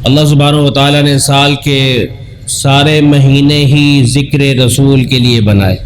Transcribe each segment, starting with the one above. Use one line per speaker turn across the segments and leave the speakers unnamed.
اللہ سبحانہ و تعالیٰ نے سال کے سارے مہینے ہی ذکر رسول کے لیے بنائے.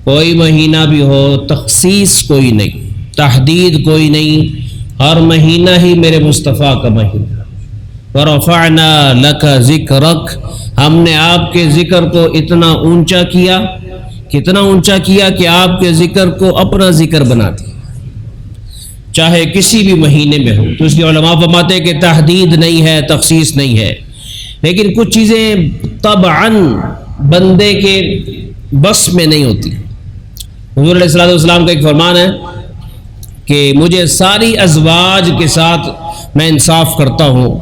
کوئی مہینہ بھی ہو تخصیص کوئی نہیں، تحدید کوئی نہیں، ہر مہینہ ہی میرے مصطفیٰ کا مہینہ. وَرَفَعْنَا لَكَ ذِكْرَكَ، ہم نے آپ کے ذکر کو اتنا اونچا کیا، کتنا اونچا کیا کہ آپ کے ذکر کو اپنا ذکر بنا دیا، چاہے کسی بھی مہینے میں ہو. تو اس لیے علماء فرماتے ہیں کہ تحدید نہیں ہے، تخصیص نہیں ہے، لیکن کچھ چیزیں طبعاً بندے کے بس میں نہیں ہوتی. حضور علیہ السلام کا ایک فرمان ہے کہ مجھے ساری ازواج کے ساتھ میں انصاف کرتا ہوں،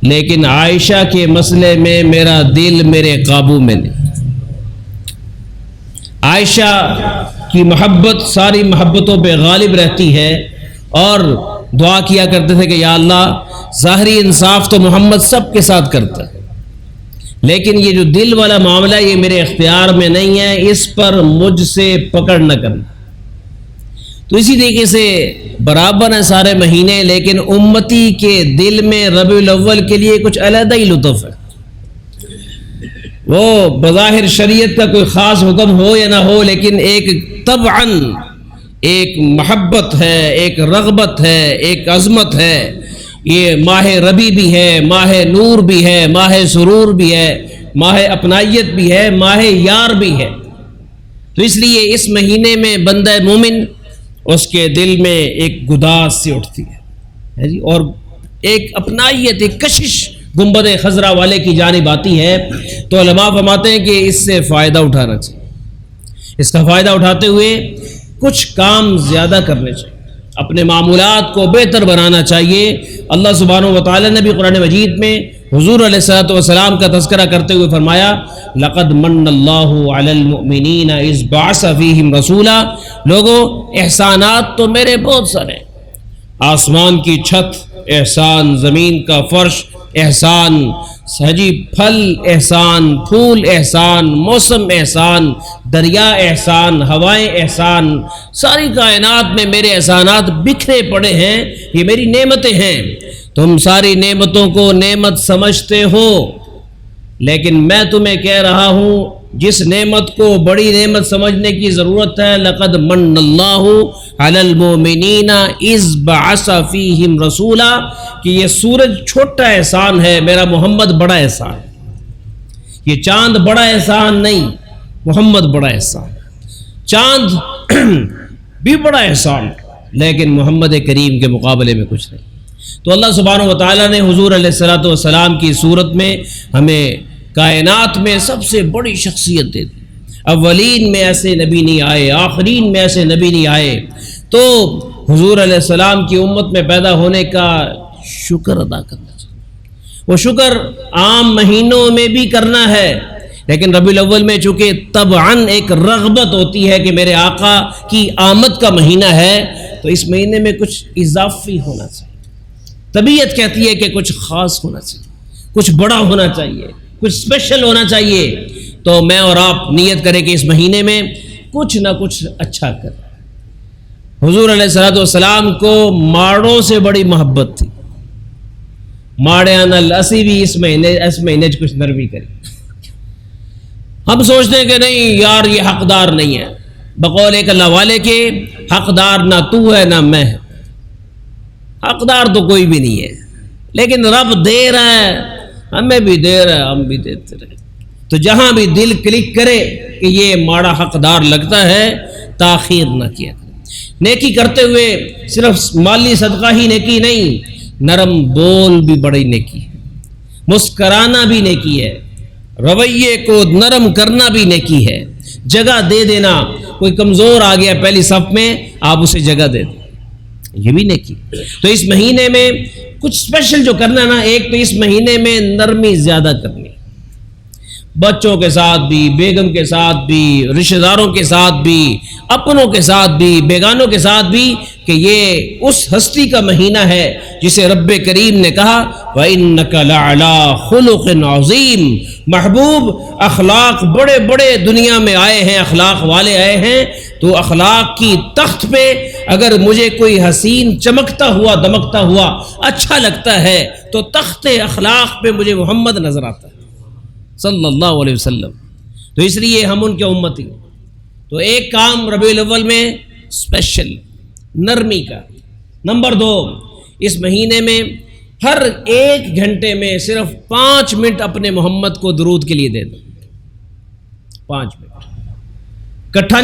لیکن عائشہ کے مسئلے میں میرا دل میرے قابو میں نہیں. عائشہ کی محبت ساری محبتوں پہ غالب رہتی ہے، اور دعا کیا کرتے تھے کہ یا اللہ ظاہری انصاف تو محمد سب کے ساتھ کرتا ہے، لیکن یہ جو دل والا معاملہ یہ میرے اختیار میں نہیں ہے، اس پر مجھ سے پکڑ نہ کرنا. تو اسی طریقے سے برابر ہیں سارے مہینے، لیکن امتی کے دل میں ربیع الاول کے لیے کچھ علیحدہ ہی لطف ہے. وہ بظاہر شریعت کا کوئی خاص حکم ہو یا نہ ہو، لیکن ایک طبعاً ایک محبت ہے، ایک رغبت ہے، ایک عظمت ہے. یہ ماہ ربیع بھی ہے، ماہ نور بھی ہے، ماہ سرور بھی ہے، ماہ اپنائیت بھی ہے، ماہ یار بھی ہے. تو اس لیے اس مہینے میں بندہ مومن اس کے دل میں ایک گداز سی اٹھتی ہے جی، اور ایک اپنائیت، ایک کشش گنبد خضرا والے کی جانب آتی ہے. تو علماء فرماتے ہیں کہ اس سے فائدہ اٹھانا چاہیے. اس کا فائدہ اٹھاتے ہوئے کچھ کام زیادہ کرنے چاہیے، اپنے معمولات کو بہتر بنانا چاہیے. اللہ سبحانہ و تعالی نے بھی قرآن مجید میں حضور علیہ الصلوۃ والسلام کا تذکرہ کرتے ہوئے فرمایا لقد من اللہ علی المؤمنین اذ بعث فیہم رسولا. لوگوں احسانات تو میرے بہت سارے، آسمان کی چھت احسان، زمین کا فرش احسان، سجی پھل احسان، پھول احسان، موسم احسان، دریا احسان، ہوائیں احسان، ساری کائنات میں میرے احسانات بکھرے پڑے ہیں، یہ میری نعمتیں ہیں. تم ساری نعمتوں کو نعمت سمجھتے ہو، لیکن میں تمہیں کہہ رہا ہوں جس نعمت کو بڑی نعمت سمجھنے کی ضرورت ہے، لقد من اللہ علی المؤمنین اذ بعث فیہم رسولا، کہ یہ سورج چھوٹا احسان ہے، میرا محمد بڑا احسان. یہ چاند بڑا احسان نہیں، محمد بڑا احسان. چاند بھی بڑا احسان، لیکن محمد کریم کے مقابلے میں کچھ نہیں. تو اللہ سبحانہ و تعالیٰ نے حضور علیہ الصلوۃ والسلام کی صورت میں ہمیں کائنات میں سب سے بڑی شخصیت دے دی. اولین میں ایسے نبی نہیں آئے، آخرین میں ایسے نبی نہیں آئے. تو حضور علیہ السلام کی امت میں پیدا ہونے کا شکر ادا کرنا چاہیے. وہ شکر عام مہینوں میں بھی کرنا ہے، لیکن ربیع الاول میں چونکہ طبعاً ایک رغبت ہوتی ہے کہ میرے آقا کی آمد کا مہینہ ہے، تو اس مہینے میں کچھ اضافی ہونا چاہیے. طبیعت کہتی ہے کہ کچھ خاص ہونا چاہیے، کچھ بڑا ہونا چاہیے، کچھ اسپیشل ہونا چاہیے. تو میں اور آپ نیت کریں کہ اس مہینے میں کچھ نہ کچھ اچھا کریں. حضور علیہ الصلوۃ والسلام کو ماڑوں سے بڑی محبت تھی. ماڑے نل اسی بھی اس مہینے کچھ نرمی کری. ہم سوچتے ہیں کہ نہیں یار یہ حقدار نہیں ہے. بقول ایک اللہ والے کے حقدار نہ تو ہے نہ میں ہے، حقدار تو کوئی بھی نہیں ہے، لیکن رب دے رہا ہے، ہمیں بھی دے رہا ہے، ہم بھی دیتے رہے. تو جہاں بھی دل کلک کرے کہ یہ ماڑا حقدار لگتا ہے، تاخیر نہ کیا. نیکی کرتے ہوئے صرف مالی صدقہ ہی نیکی نہیں، نرم بول بھی بڑی نیکی ہے، مسکرانا بھی نیکی ہے، رویے کو نرم کرنا بھی نیکی ہے، جگہ دے دینا. کوئی کمزور آ گیا پہلی صف میں، آپ اسے جگہ دے دیں، یہ بھی نیکی. تو اس مہینے میں کچھ اسپیشل جو کرنا نا، ایک تو اس مہینے میں نرمی زیادہ کرنی، بچوں کے ساتھ بھی، بیگم کے ساتھ بھی، رشتہ داروں کے ساتھ بھی، اپنوں کے ساتھ بھی، بیگانوں کے ساتھ بھی، کہ یہ اس ہستی کا مہینہ ہے جسے رب کریم نے کہا وَإِنَّكَ لَعَلَىٰ خُلُقٍ عَظِيمٍ. محبوب اخلاق بڑے بڑے دنیا میں آئے ہیں، اخلاق والے آئے ہیں، تو اخلاق کی تخت پہ اگر مجھے کوئی حسین چمکتا ہوا دمکتا ہوا اچھا لگتا ہے تو تخت اخلاق پہ مجھے محمد نظر آتا ہے صلی اللہ علیہ وسلم. تو اس لیے ہم ان کے امتی. تو ایک کام ربیع الاول میں اسپیشل نرمی کا. نمبر 2، اس مہینے میں ہر 1 گھنٹے میں صرف 5 منٹ اپنے محمد کو درود کے لیے دے دو. 5 منٹ کٹھا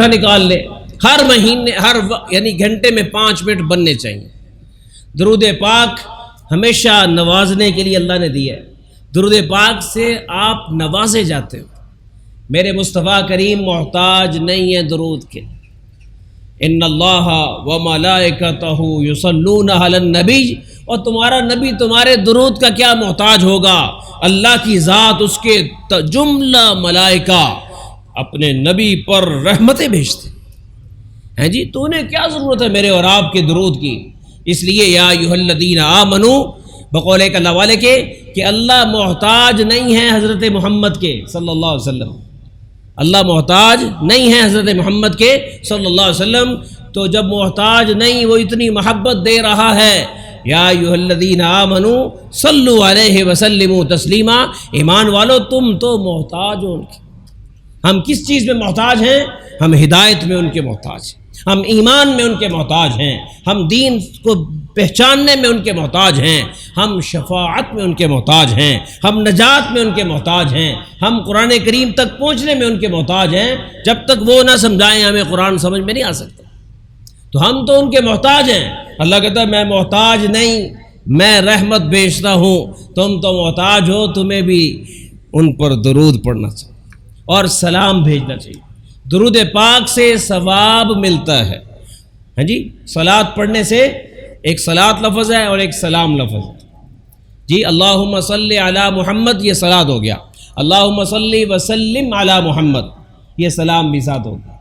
نکال لے. ہر مہینے یعنی گھنٹے میں 5 منٹ بننے چاہیے. درود پاک ہمیشہ نوازنے کے لیے اللہ نے دیا ہے. درود پاک سے آپ نوازے جاتے ہو. میرے مصطفیٰ کریم محتاج نہیں ہے درود کے. ان اللہ و ملائکتہ یصلون علی النبی، اور تمہارا نبی تمہارے درود کا کیا محتاج ہوگا. اللہ کی ذات اس کے جملہ ملائکہ اپنے نبی پر رحمتیں بھیجتے ہیں. جی تو انہیں کیا ضرورت ہے میرے اور آپ کے درود کی. اس لیے یا ایھا الذین آمنوا بقول ایک اللہ والے کے کہ اللہ محتاج نہیں ہے حضرت محمد کے صلی اللہ علیہ وسلم. اللہ محتاج نہیں ہے حضرت محمد کے صلی اللہ علیہ وسلم. تو جب محتاج نہیں، وہ اتنی محبت دے رہا ہے. یا ایھا الذین آمنوا صلوا علیہ وسلموا تسلیما. ایمان والو تم تو محتاج ہو ان کے. ہم کس چیز میں محتاج ہیں؟ ہم ہدایت میں ان کے محتاج ہیں، ہم ایمان میں ان کے محتاج ہیں، ہم دین کو پہچاننے میں ان کے محتاج ہیں، ہم شفاعت میں ان کے محتاج ہیں، ہم نجات میں ان کے محتاج ہیں، ہم قرآن کریم تک پہنچنے میں ان کے محتاج ہیں. جب تک وہ نہ سمجھائیں ہمیں قرآن سمجھ میں نہیں آ سکتا. تو ہم تو ان کے محتاج ہیں. اللہ کہتا ہے میں محتاج نہیں، میں رحمت بھیجتا ہوں. تم تو محتاج ہو، تمہیں بھی ان پر درود پڑھنا چاہیے اور سلام بھیجنا چاہیے. درود پاک سے ثواب ملتا ہے. ہاں جی، صلاۃ پڑھنے سے ایک صلاۃ لفظ ہے اور ایک سلام لفظ ہے. جی اللہم صلی علی محمد یہ صلاۃ ہو گیا، اللہم صلی وسلم علی محمد یہ سلام بھی ساتھ ہو گیا.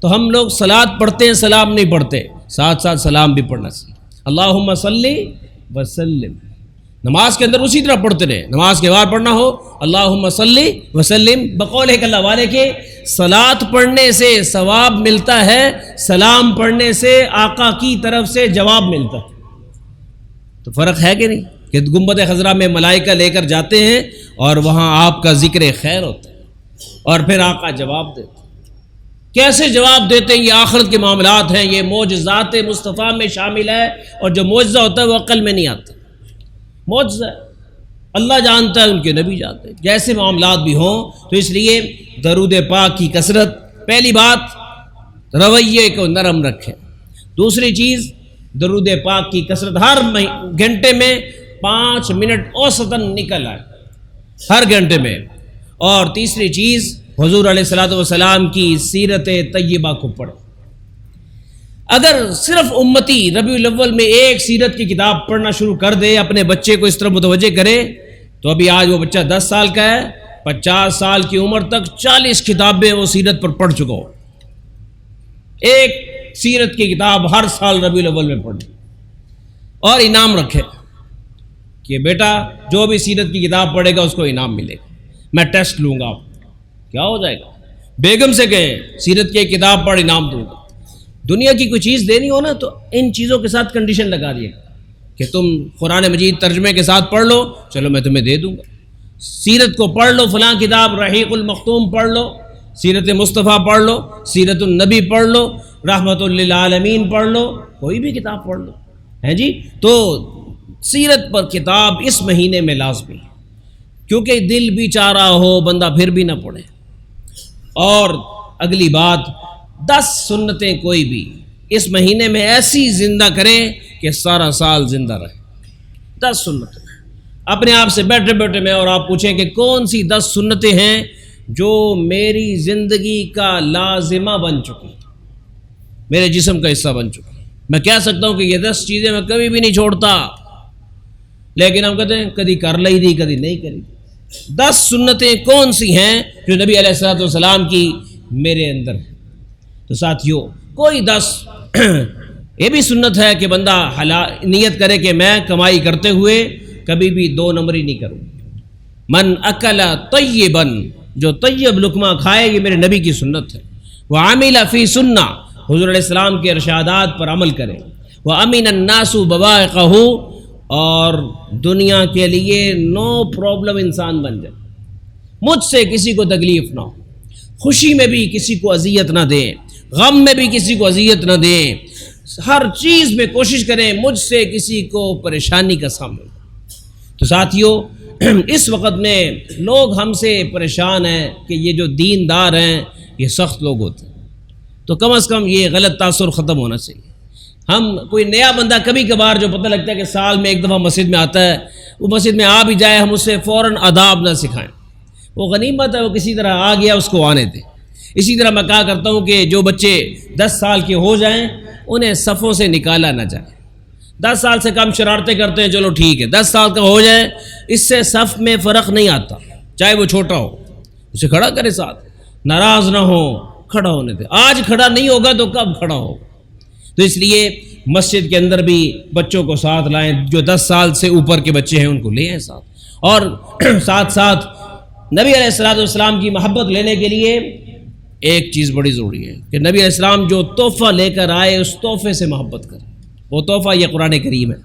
تو ہم لوگ صلاۃ پڑھتے ہیں، سلام نہیں پڑھتے. ساتھ ساتھ سلام بھی پڑھنا چاہیے. اللہم صلی وسلم نماز کے اندر اسی طرح پڑھتے رہے. نماز کے بعد پڑھنا ہو اللہم صلی وسلم. بقول ایک اللہ والے کے صلاۃ پڑھنے سے ثواب ملتا ہے، سلام پڑھنے سے آقا کی طرف سے جواب ملتا ہے. تو فرق ہے کہ نہیں کہ گنبد خضرا میں ملائکہ لے کر جاتے ہیں اور وہاں آپ کا ذکر خیر ہوتا ہے اور پھر آقا جواب دیتے ہیں. کیسے جواب دیتے ہیں؟ یہ آخرت کے معاملات ہیں، یہ معجزات مصطفیٰ میں شامل ہے. اور جو معجزہ ہوتا ہے وہ عقل میں نہیں آتا. معجزہ اللہ جانتا ہے، ان کے نبی جانتے ہیں. جیسے معاملات بھی ہوں تو اس لیے درود پاک کی کثرت. پہلی بات رویے کو نرم رکھیں. دوسری چیز درود پاک کی کثرت. ہر گھنٹے میں 5 منٹ اوسطاً نکل آئے ہر گھنٹے میں. اور تیسری چیز حضور علیہ الصلوۃ والسلام کی سیرت طیبہ کو پڑھیں. اگر صرف امتی ربیع الاول میں ایک سیرت کی کتاب پڑھنا شروع کر دے، اپنے بچے کو اس طرح متوجہ کرے، تو ابھی آج وہ بچہ 10 سال کا ہے، 50 سال کی عمر تک 40 کتابیں وہ سیرت پر پڑھ چکا ہو. ایک سیرت کی کتاب ہر سال ربیع الاول میں پڑھے اور انعام رکھے کہ بیٹا جو بھی سیرت کی کتاب پڑھے گا اس کو انعام ملے گا. میں ٹیسٹ لوں گا. کیا ہو جائے گا؟ بیگم سے کہیں سیرت کی کتاب پڑھ انعام دوں گا. دنیا کی کوئی چیز دینی ہو نا تو ان چیزوں کے ساتھ کنڈیشن لگا دیے کہ تم قرآن مجید ترجمے کے ساتھ پڑھ لو، چلو میں تمہیں دے دوں گا. سیرت کو پڑھ لو، فلاں کتاب رحیق المختوم پڑھ لو، سیرت مصطفیٰ پڑھ لو، سیرت النبی پڑھ لو، رحمت للعالمین پڑھ لو، کوئی بھی کتاب پڑھ لو. ہیں جی، تو سیرت پر کتاب اس مہینے میں لازمی ہے کیونکہ دل بھی چاہ رہا ہو بندہ پھر بھی نہ پڑھے. اور اگلی بات 10 سنتیں کوئی بھی اس مہینے میں ایسی زندہ کریں کہ سارا سال زندہ رہے. 10 سنتیں اپنے آپ سے بیٹھے بیٹھے میں اور آپ پوچھیں کہ کون سی 10 سنتیں ہیں جو میری زندگی کا لازمہ بن چکی، میرے جسم کا حصہ بن چکی. میں کہہ سکتا ہوں کہ یہ 10 چیزیں میں کبھی بھی نہیں چھوڑتا، لیکن ہم کہتے ہیں کدی کر لی دی کدی نہیں کری. 10 سنتیں کون سی ہیں جو نبی علیہ الصلوۃ والسلام کی میرے اندر ہے؟ تو ساتھیو کوئی 10 یہ بھی سنت ہے کہ بندہ نیت کرے کہ میں کمائی کرتے ہوئے کبھی بھی 2 نمبری نہیں کروں. من اکل طیبا، جو طیب لقمہ کھائے، یہ میرے نبی کی سنت ہے. وعمل فی سنہ، حضور علیہ السلام کے ارشادات پر عمل کریں. وَأَمِنَ النَّاسُ بَوَائِقَهُ، اور دنیا کے لیے نو پرابلم انسان بن جائے. مجھ سے کسی کو تکلیف نہ ہو، خوشی میں بھی کسی کو اذیت نہ دیں، غم میں بھی کسی کو اذیت نہ دیں، ہر چیز میں کوشش کریں مجھ سے کسی کو پریشانی کا سامنا. تو ساتھیو، اس وقت میں لوگ ہم سے پریشان ہیں کہ یہ جو دیندار ہیں یہ سخت لوگ ہوتے ہیں. تو کم از کم یہ غلط تاثر ختم ہونا چاہیے. ہم کوئی نیا بندہ کبھی کبھار جو پتہ لگتا ہے کہ سال میں ایک دفعہ مسجد میں آتا ہے، وہ مسجد میں آ بھی جائے، ہم اسے فوراً آداب نہ سکھائیں. وہ غنیمت ہے، وہ کسی طرح آ گیا اس کو آنے دیں. اسی طرح میں کہا کرتا ہوں کہ جو بچے 10 سال کے ہو جائیں انہیں صفوں سے نکالا نہ جائے. 10 سال سے کم شرارتیں کرتے ہیں، چلو ٹھیک ہے، 10 سال کا ہو جائے اس سے صف میں فرق نہیں آتا، چاہے وہ چھوٹا ہو، اسے کھڑا کرے ساتھ، ناراض نہ ہو، کھڑا ہونے دے. آج کھڑا نہیں ہوگا تو کب کھڑا ہوگا؟ تو اس لیے مسجد کے اندر بھی بچوں کو ساتھ لائیں، جو 10 سال سے اوپر کے بچے ہیں ان کو لے آئیں ساتھ. اور ساتھ ساتھ نبی علیہ السلام کی محبت لینے کے لیے ایک چیز بڑی ضروری ہے کہ نبی علیہ السلام جو تحفہ لے کر آئے اس تحفے سے محبت کریں. وہ تحفہ یہ قرآن کریم ہے،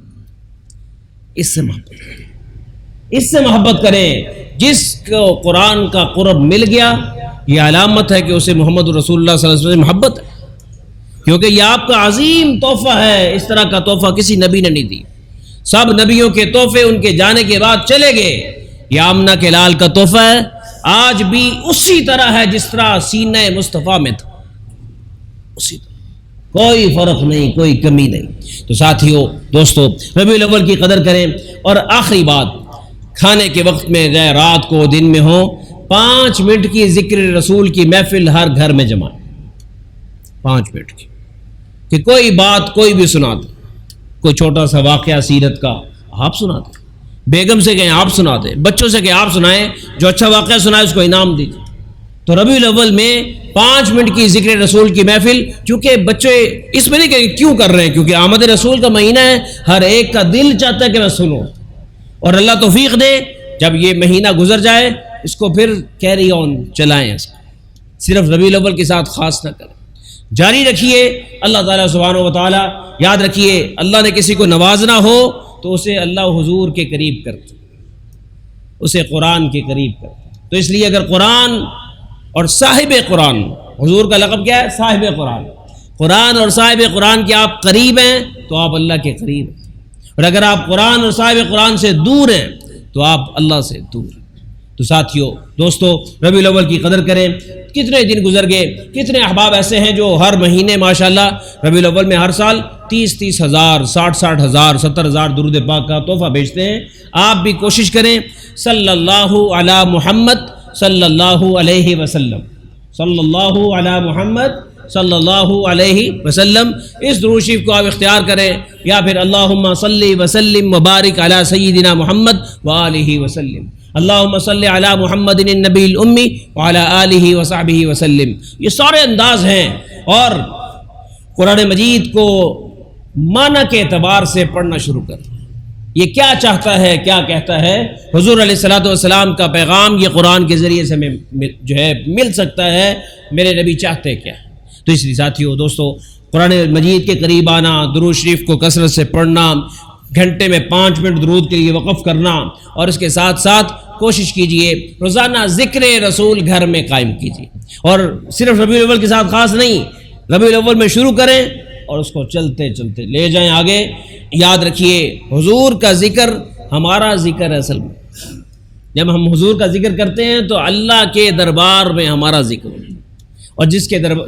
اس سے محبت کریں، اس سے محبت کریں. جس کو قرآن کا قرب مل گیا یہ علامت ہے کہ اسے محمد رسول اللہ صلی اللہ علیہ وسلم سے محبت ہے، کیونکہ یہ آپ کا عظیم تحفہ ہے. اس طرح کا تحفہ کسی نبی نے نہیں دی. سب نبیوں کے تحفے ان کے جانے کے بعد چلے گئے. یہ آمنہ کے لال کا تحفہ ہے، آج بھی اسی طرح ہے جس طرح سینہ مصطفیٰ میں تھا، اسی طرح، کوئی فرق نہیں، کوئی کمی نہیں. تو ساتھیو، دوستو، ربیع الاول کی قدر کریں. اور آخری بات، کھانے کے وقت میں چاہے رات کو دن میں ہو، 5 منٹ کی ذکر رسول کی محفل ہر گھر میں جمائیں. 5 منٹ کی، کہ کوئی بات کوئی بھی سنا دے، کوئی چھوٹا سا واقعہ سیرت کا آپ سنا دیں، بیگم سے کہیں آپ سنا دیں، بچوں سے کہیں آپ سنائیں، جو اچھا واقعہ سنائے اس کو انعام دیجیے. تو ربیع الاول میں 5 منٹ کی ذکر رسول کی محفل، چونکہ بچے اس میں نہیں کہ کیوں کر رہے ہیں، کیونکہ آمد رسول کا مہینہ ہے، ہر ایک کا دل چاہتا ہے کہ میں سنوں. اور اللہ توفیق دے جب یہ مہینہ گزر جائے اس کو پھر کیری آن چلائیں، اس کو صرف ربیع الاول کے ساتھ خاص نہ کریں، جاری رکھیے. اللہ تعالیٰ سبحانہ و تعالیٰ، یاد رکھیے، اللہ نے کسی کو نوازنا ہو تو اسے اللہ حضور کے قریب کرتے، اسے قرآن کے قریب کرتے. تو اس لیے اگر قرآن اور صاحب قرآن، حضور کا لقب کیا ہے؟ صاحب قرآن. قرآن اور صاحب قرآن کے آپ قریب ہیں تو آپ اللہ کے قریب ہیں، اور اگر آپ قرآن اور صاحب قرآن سے دور ہیں تو آپ اللہ سے دور ہیں. تو ساتھیو، دوستو، ربیع الاول کی قدر کریں. کتنے دن گزر گئے، کتنے احباب ایسے ہیں جو ہر مہینے ماشاءاللہ ربیع الاول میں ہر سال 30 ہزار، 60 ہزار، 70 ہزار درود پاک کا تحفہ بھیجتے ہیں. آپ بھی کوشش کریں، صلی اللہ علی محمد صلی اللہ علیہ وسلم، صلی اللہ علی محمد صلی اللہ علیہ وسلم، اس درود شریف کو آپ اختیار کریں، یا پھر اللہم صلی وسلم وبارک علی سیدنا محمد وآلہ وسلم. اللہم صلی علی محمد النبی الامی وعلی آلہ وصحبہ وسلم. یہ سارے انداز ہیں. اور قرآن مجید کو معنی کے اعتبار سے پڑھنا شروع کر. یہ کیا چاہتا ہے، کیا کہتا ہے؟ حضور علیہ الصلوۃ والسلام کا پیغام یہ قرآن کے ذریعے سے ہمیں جو ہے مل سکتا ہے. میرے نبی چاہتے کیا ہے؟ تو اس لیے ساتھیو، دوستو، قرآن مجید کے قریب آنا، درود شریف کو کثرت سے پڑھنا، گھنٹے میں 5 منٹ درود کے لیے وقف کرنا، اور اس کے ساتھ ساتھ کوشش کیجئے روزانہ ذکر رسول گھر میں قائم کیجئے. اور صرف ربیع الاول کے ساتھ خاص نہیں، ربیع الاول میں شروع کریں اور اس کو چلتے چلتے لے جائیں آگے. یاد رکھیے، حضور کا ذکر ہمارا ذکر ہے. اصل میں جب ہم حضور کا ذکر کرتے ہیں تو اللہ کے دربار میں ہمارا ذکر ہوتا ہے، اور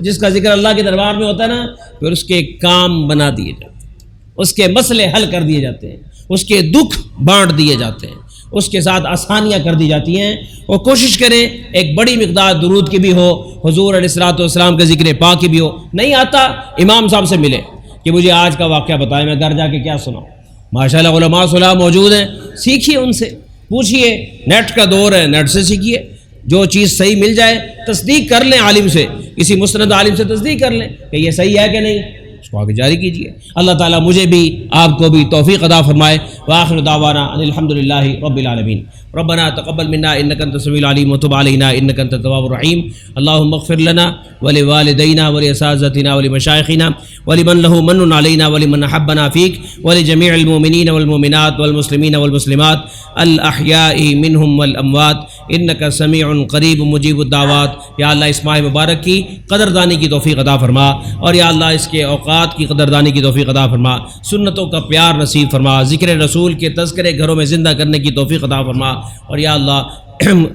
جس کا ذکر اللہ کے دربار میں ہوتا ہے نا، پھر اس کے کام بنا دیے جاتے ہیں، اس کے مسئلے حل کر دیے جاتے ہیں، اس کے دکھ بانٹ دیے جاتے ہیں، اس کے ساتھ آسانیاں کر دی جاتی ہیں. اور کوشش کریں ایک بڑی مقدار درود کی بھی ہو، حضور علیہ الصلوۃ والسلام کا ذکر پاک کی بھی ہو. نہیں آتا، امام صاحب سے ملے کہ مجھے آج کا واقعہ بتائیں، میں گھر جا کے کیا سناؤں. ماشاءاللہ علماء صلاح موجود ہیں، سیکھیے ان سے، پوچھیے. نیٹ کا دور ہے، نیٹ سے سیکھیے. جو چیز صحیح مل جائے تصدیق کر لیں، عالم سے، کسی مستند عالم سے تصدیق کر لیں کہ یہ صحیح ہے کہ نہیں، اس کو آگے جاری کیجیے. اللہ تعالیٰ مجھے بھی آپ کو بھی توفیق عطا فرمائے. وآخر دعوانا ان الحمد للہ رب العالمین. ربنا تقبل منا انك انت السميع العليم وتب علينا انك انت التواب الرحيم. اللهم اغفر لنا ولوالدينا ولأساتذتنا ولمشايخنا ولمن له من علينا ولمن احبنا فيك ولجميع المؤمنين والمؤمنات والمسلمين والمسلمات الاحياء منهم والاموات انك سميع قریب مجیب الدعوات. یا اللہ اس ماہ مبارک کی قدردانی کی توفیق عطا فرما، اور یا اللہ اس کے اوقات کی قدردانی کی توفیق عطا فرما، سنتوں کا پیار نصیب فرما، ذکر رسول کے تذکرے گھروں میں زندہ کرنے کی توفیق عطا فرما، اور یا اللہ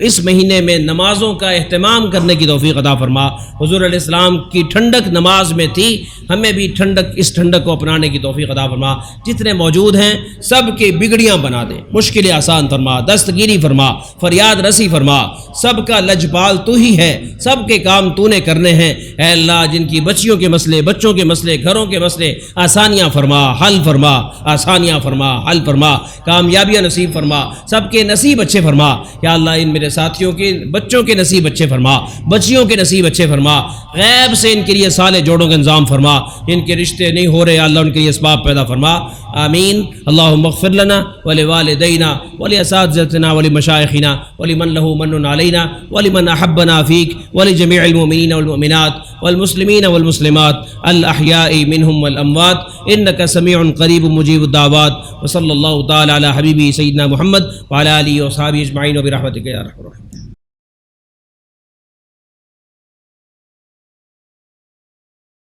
اس مہینے میں نمازوں کا اہتمام کرنے کی توفیق عطا فرما. حضور علیہ السلام کی ٹھنڈک نماز میں تھی، ہمیں بھی اس ٹھنڈک کو اپنانے کی توفیق عطا فرما. جتنے موجود ہیں سب کی بگڑیاں بنا دے، مشکلیں آسان فرما، دستگیری فرما، فریاد رسی فرما. سب کا لجپال تو ہی ہے، سب کے کام تو نے کرنے ہیں. اے اللہ جن کی بچیوں کے مسئلے، بچوں کے مسئلے، گھروں کے مسئلے، آسانیاں فرما، حل فرما، آسانیاں فرما، حل فرما، کامیابیاں نصیب فرما، سب کے نصیب اچھے فرما. یا اللہ ان میرے ساتھیوں کے بچوں کے نصیب اچھے فرما، بچیوں کے نصیب اچھے فرما، غیب سے ان کے لیے صالح جوڑوں کا انتظام فرما. ان کے رشتے نہیں ہو رہے اللہ ان کے لیے اسباب پیدا فرما. آمین. اللہم اغفر لنا ولوالدینا ولاساتذتنا ولمشائخنا ولمن له من علینا ولمن احبنا فیک ولجميع المؤمنین والمؤمنات والمسلمین والمسلمات الاحیاء منهم والاموات انک سمیع قریب مجیب الدعوات. وصلی اللہ تعالی علی حبیبی سیدنا محمد وعلی آلہ وصحبہ اجمعین وبرحمتک یا ارحم الراحمین.